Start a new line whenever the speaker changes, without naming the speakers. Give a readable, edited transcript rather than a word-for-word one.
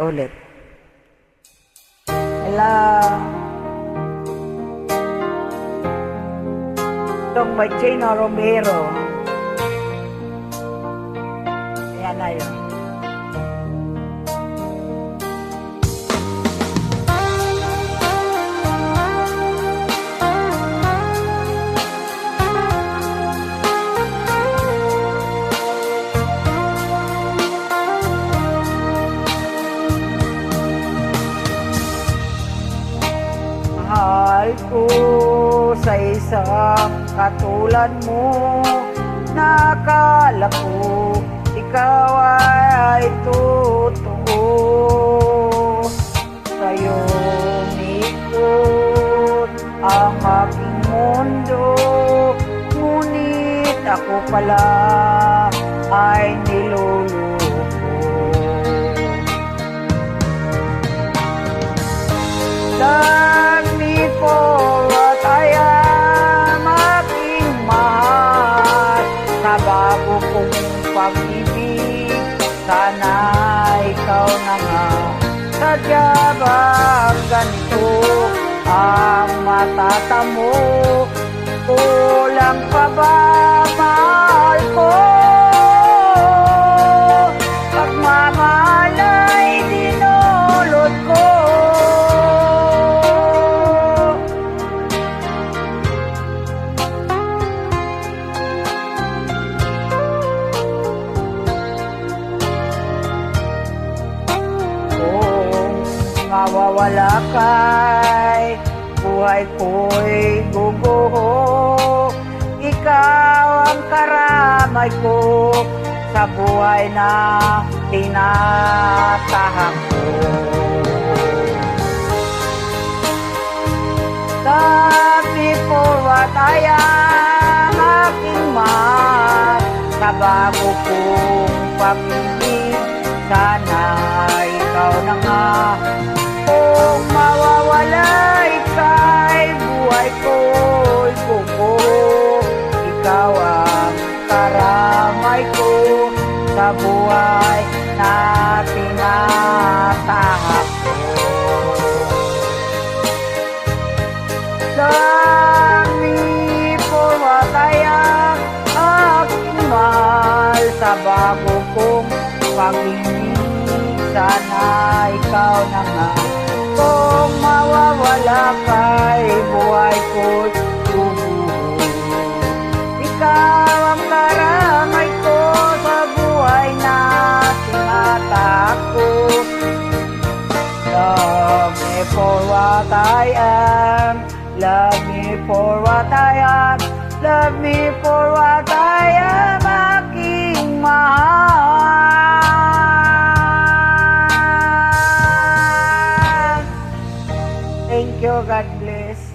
Ulit. Hello. Song by Chino Romero. Ayan na yun. Mahal ko sa isang katulad mo, nakala ko ikaw ay totoo. Sa'yo umikot ang aking mundo, ngunit ako pala ay niloloko. Love me for what I am, aking mahal. Sa bago kong pag-ibig, sana ikaw na nga. Sadya bang ganito ang matatamo? Kulang pa ba mahal ko? Pagmamahal ay dinulot ko. Mawawala kay buhay ko'y guguho. Ikaw ang karamay ko sa buhay na tinatahak ko. Love me for what I am, aking mahal. Sa bago kong pag-ibig, sana ikaw na nga. Kung mawawala ika'y buhay ko'y buko. Ikaw ang karamay ko sa buhay na tinatahak ko. Love me for what I am, aking mahal. Sa bago kong pag-ibig, sana ikaw na nga. Kung mawawala kay buhay ko'y bubuo. Ikaw ang karamay ko sa buhay na tinatakot. Love me for what I am, love me for what I am, love me for what I am, aking mahal. Thank you. God bless.